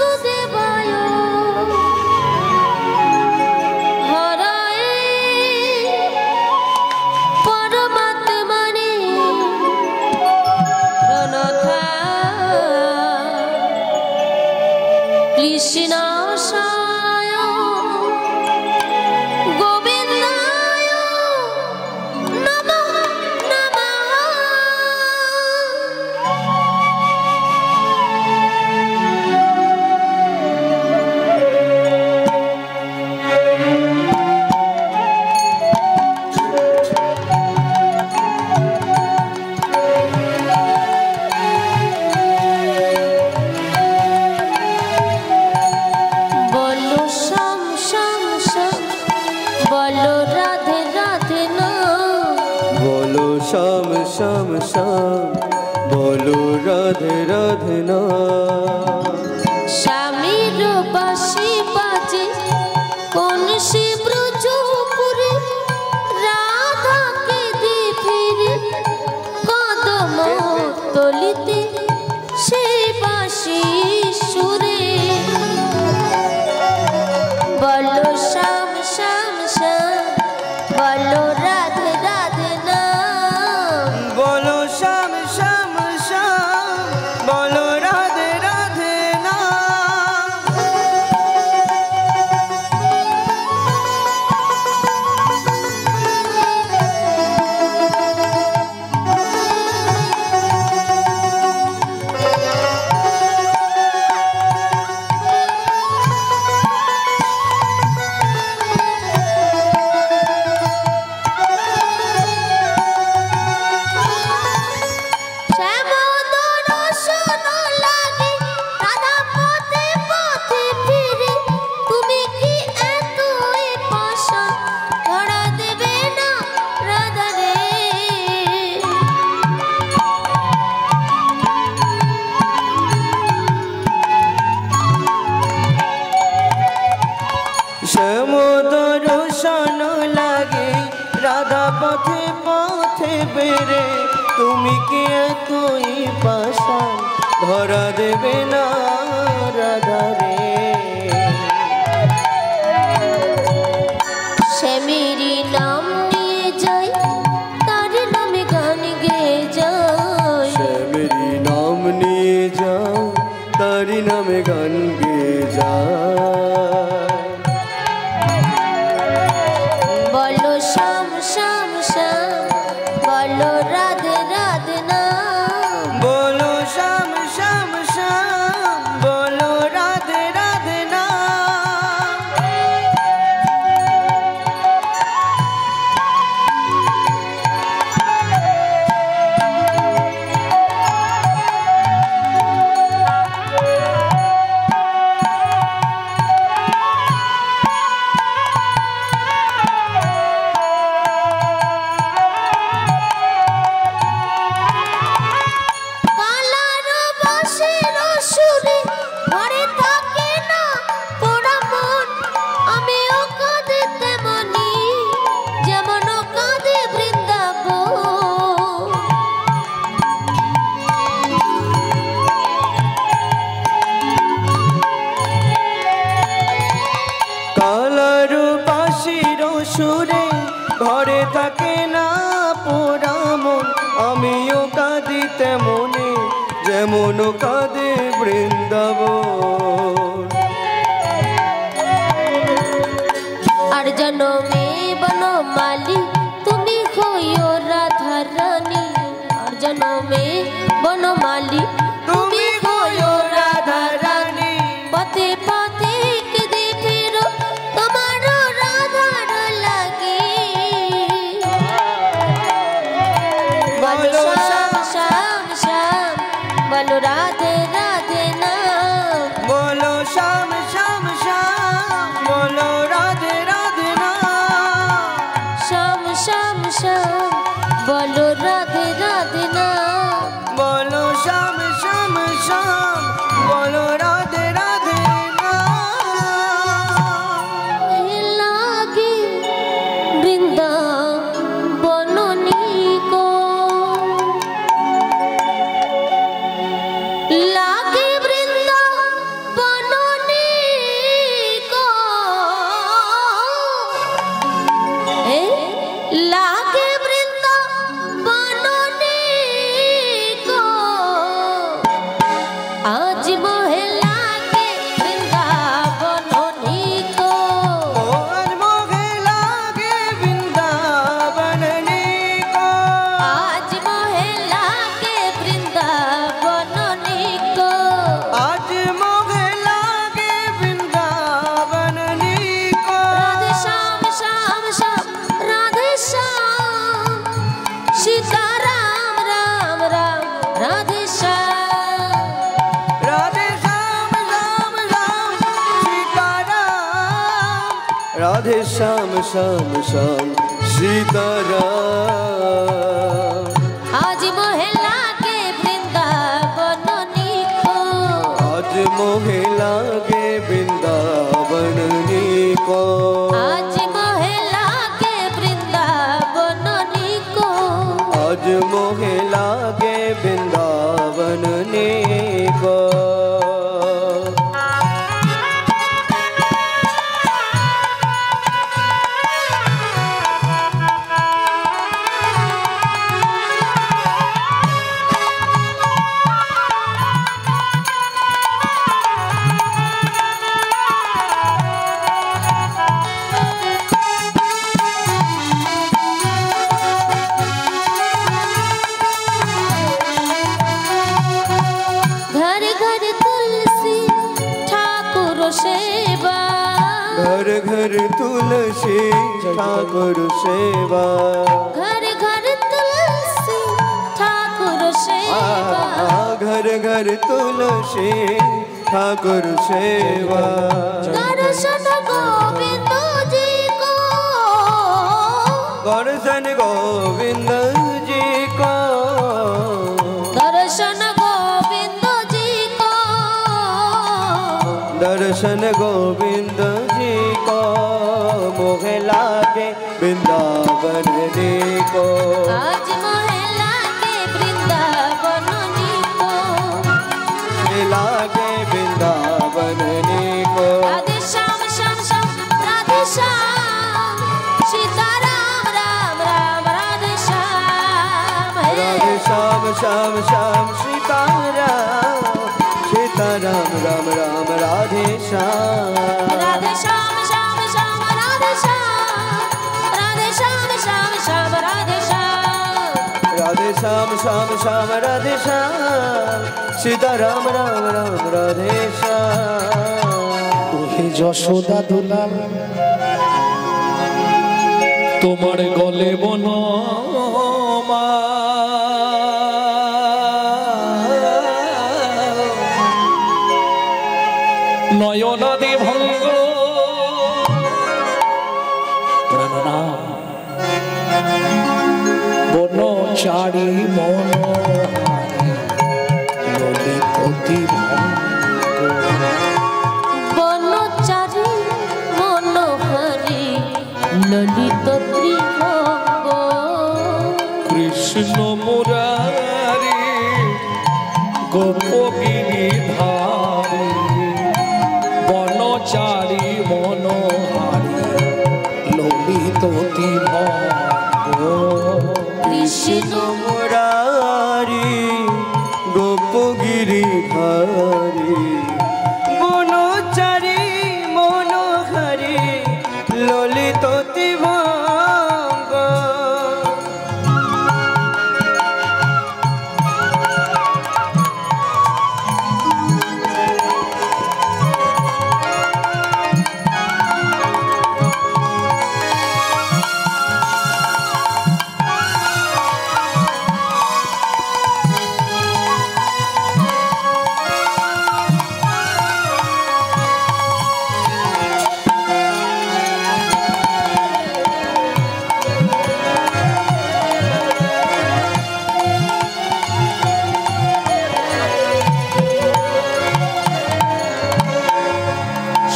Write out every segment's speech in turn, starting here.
वासुदेवाय हराए परमात्मने प्रणथा कृष्णाशाय गोविन्दाय नमः नमः। बोलो श्याम श्याम श्याम बोलो राधे राधे ना। बोलो श्याम श्याम श्याम बोलो राधे राधे ना। স্বামীর বাঁশি বাজে কোন সে ব্রজপুরে রাধাকে দিয়ে ফিরে কদম তলিতে সেই বাঁশি সুরে। বলো শ্যাম শ্যাম শ্যাম বলো রাধে রাধে না। बोलो श्याम श्याम श्याम बोलो राधे राधे ना। শ্যামদর্শন লাগে রাধা পথে পথে বেড়ে তুমি কি এতই পাষাণ ধরা দেবে না রাধা রে। শ্যামেরই নাম নিয়ে যাই তার নামে গান গেয়ে যাই। শ্যামেরই নাম নিয়ে যাও তারি নামে গান গেয়ে যায়। বলো শ্যাম শ্যাম শ্যাম বলো রাধে রাধে না। बोलो श्याम श्याम श्याम बोलो राधे राधे ना। কালার বাঁশির সুরে ভরে থাকে না পোড়া মন। আমিও কাঁদে তেমনি যেমন কাঁদে বৃন্দাবন। কালার বাঁশির সুরে ঘরে থাকে না পোড়া মন। আমিও কাঁদি তেমনি যেমন কাঁদে বৃন্দাবন। আর জনমে বনমালী তুমি হইও রাধা রানী। আর জনমে বনমালী তুমি হইও রাধা রানী। পথে পথে কেঁদে ফেরো তোমার রাধার লাগি। বলো শ্যাম শ্যাম শ্যাম বলো রাধে রাধে না। बोलो श्याम श्याम श्याम बोलो राधे राधे ना। श्याम श्याम श्याम बोलो राधे राधे ना। बोलो श्याम श्याम श्याम बोलो राधे राधे ना। लागे वृंदावन को लागे वृंदावन राधे श्याम श्याम श्याम सीताराम। आज मोहे लागे वृंदावन निको, आज मोहे लागे वृंदावन निको, आज मोहे लागे वृंदावन निको, आज मोहे लागे वृंदावन निको। घर घर तुलसी ठाकुर सेवा, घर घर तुलसी ठाकुर सेवा, घर घर तुलसी ठाकुर सेवा। दर्शन गोविंद जी को, दर्शन गोविंद जी को, दर्शन गोविंद जी को, दर्शन गोविंद जी को। मोहे लागे वृंदावन निको, आज मोहे लागे वृंदावन निको, लागे वृंदावन निको। राधे श्याम श्याम श्याम राधे श्याम, सीताराम राम राम राधे श्याम, राधे श्याम श्याम श्याम सीताराम, सीताराम राम राम राधे श्याम। राधे श्याम श्याम श्याम राधे श्याम, राधे श्याम श्याम श्याम राधे श्याम, राधे श्याम श्याम श्याम राधे श्याम, सीताराम राम राम राधे श्याम। হে যশোদা দুলাল তোমার গলে বনমা, নয়নাদি ভঙ্গ প্রাণনাম বনচারী মনোহারী ললিততি ভঙ্গ, বনচারী মনোহরি ললিত ত্রিভঙ্গ, কৃষ্ণ মুরারি গোপগিরি ধারী বনচারী মনোহারী ললিততি ভঙ্গ, কৃষ্ণ মুরারি গোপগিরি ধারী বনচারী মনোহরি ললিত তিভঙ্গ।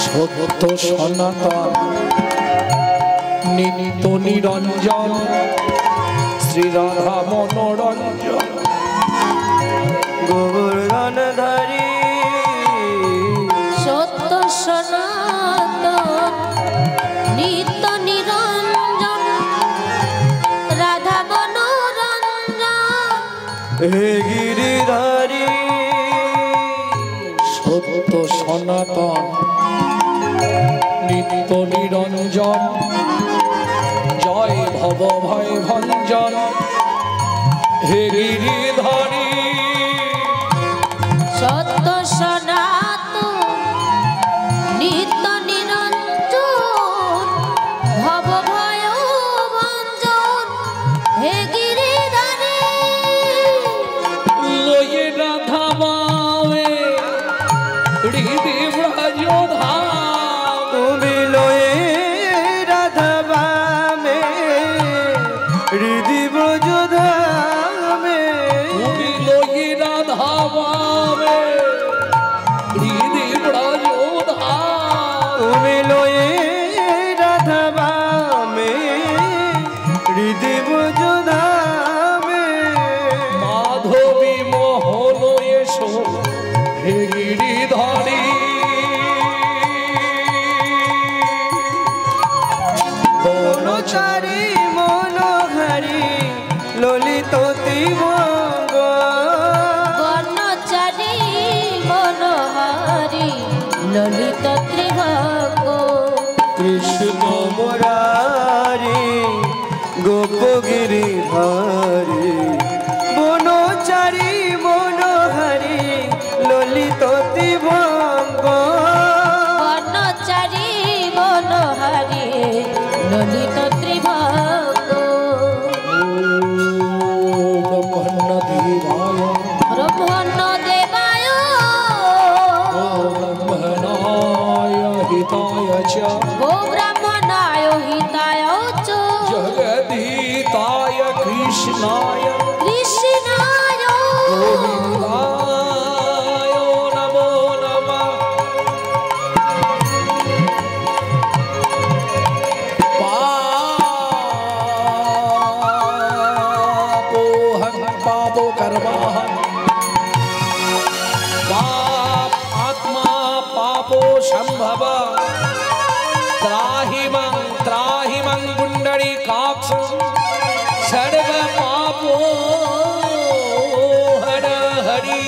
সত্য সনাতন নিত্য নিরঞ্জন শ্রীরাধা মনোরঞ্জন গোবর্ধন ধারী সত্য সনাতন নিত্য নিরঞ্জন রাধা মনোরঞ্জন, হে গিরিধারী সত্য সনাতন নিত্য নিরঞ্জন জয় ভব ভয় ভঞ্জন হে গিরিধারী, সত্য সনাতন নিত্য নিরঞ্জন ভব ভয় ভঞ্জন, হে গিরিধারী লয়ে রাধা মায়ে হৃদি ব্রজ ধাম, তুমি লয়ে ললিত ত্রিভঙ্গ কৃষ্ণ মুরারি গোপগিরি ধারি বনচারী মনোহারি ললিত ত্রিভঙ্গ বর্ণচারী মনোহারি ললিত ত্রিভঙ্গ ব্রহ্মণ্য দেবায় ব্রহ্মণ্য দেবায় ব্রহ্মণায় হিতায় চ গো ব্রাহ্মণায় হিতায় চ জগদীতায় কৃষ্ণায় কৃষ্ণায় গোবিন্দায় নমো নমঃ পাপোহং পাপো কর্মাহং পাপ আত্মা পাপো সম্ভব त्राहि मं पुण्डरीकाक्ष सर्व पापो हर हरि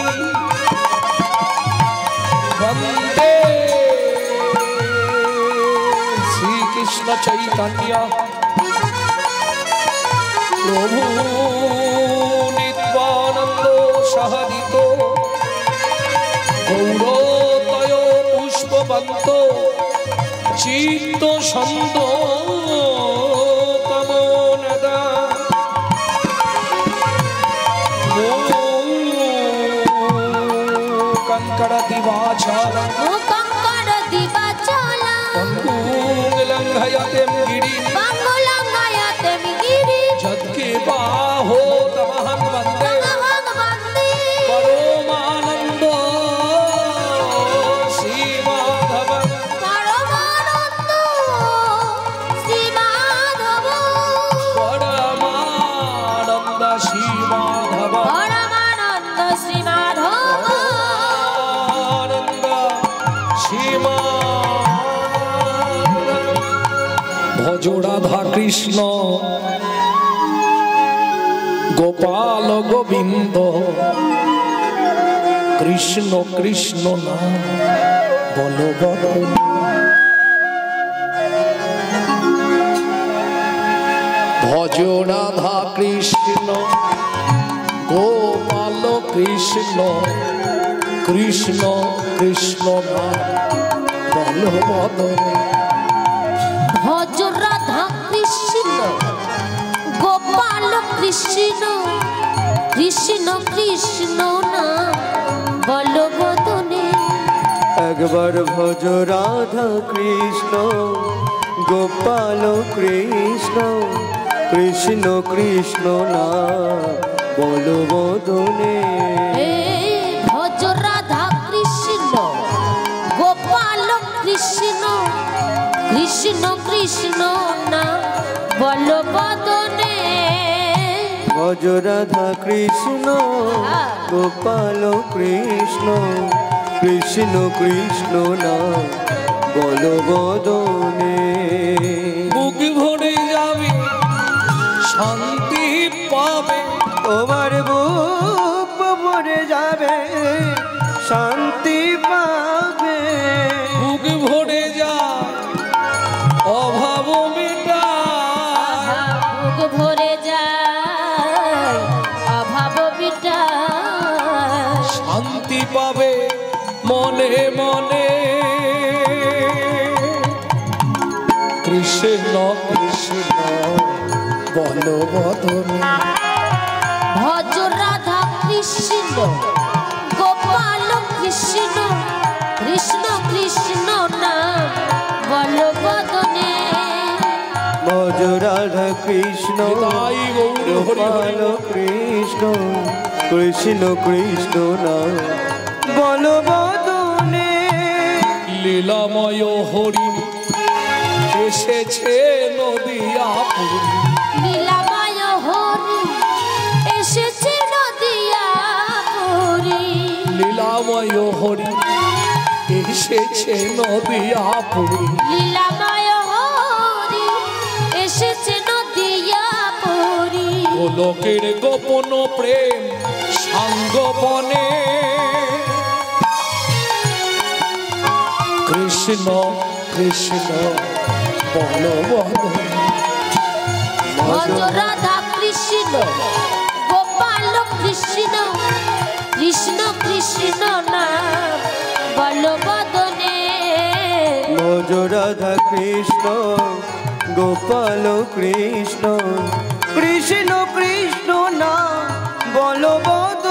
वन्दे श्री कृष्ण चैतन्य प्रभु नित्यानंदो सहदितो गौरोतयो पुष्पवन्तो চিত্ত ছন্দ তমোনদা কঙ্কর দিবাচল কঙ্কর দিবাচল পঙ্গুলঙ্ঘয়তে গিরি পঙ্গুলঙ্ঘয়তে গিরি যৎকে বাহো তমহং বন্দে বন্দে পরমানন্দ শ্রী মাধব পরমানন্দ শ্রী মাধব পরমানন্দ শ্রী মাধব পরমানন্দ শ্রী মাধব আনন্দ শ্রী মাধব ভজ রাধা কৃষ্ণ গোপাল গোবিন্দ কৃষ্ণ কৃষ্ণ নাম বলবৎ ভজ রাধা কৃষ্ণ গোপাল কৃষ্ণ কৃষ্ণ কৃষ্ণ নাম বলবৎ ভজ রাধা কৃষ্ণ গোপাল কৃষ্ণ কৃষ্ণ কৃষ্ণ নাম বলবদনে একবার ভজ রাধা কৃষ্ণ গোপাল কৃষ্ণ কৃষ্ণ কৃষ্ণ না বলো বদনে ভজ রাধা কৃষ্ণ গোপাল কৃষ্ণ কৃষ্ণ কৃষ্ণ নাম বলবদনে ভজ রাধা কৃষ্ণ গোপাল কৃষ্ণ কৃষ্ণ কৃষ্ণ না বলো বদনে বুক ভরে যাবে শান্তি পাবে তোমার বুক ভরে যাবে শান্তি পাবে বুক ভরে যায় অভাব মেটায় বুক ভরে যায় অভাব মিটায় শান্তি পাবে মনে মনে কৃষ্ণ কৃষ্ণ বলো বদনে ভজ রাধা কৃষ্ণ গোপাল কৃষ্ণ কৃষ্ণ কৃষ্ণ নাম বলবদনে ভজ রাধা কৃষ্ণ তাই গৌর হরি গোপাল কৃষ্ণ কৃষ্ণ কৃষ্ণ না বলো বদনে লীলাময় হরি এসেছে নদিয়া পুরী লীলাময় হরি এসেছে নদিয়া পুরী লীলাময় হরি এসেছে নদিয়া পুরী লীলাময় হরি এসেছে নদিয়া পুরী গোলকের গোপন প্রেম সাঙ্গবনে কৃষ্ণ কৃষ্ণ বলবদনে ভজ রাধা কৃষ্ণ গোপাল কৃষ্ণ কৃষ্ণ কৃষ্ণ নাম বলবদনে ভজ রাধা কৃষ্ণ গোপাল কৃষ্ণ কৃষ্ণ কৃষ্ণ নাম বলবদনে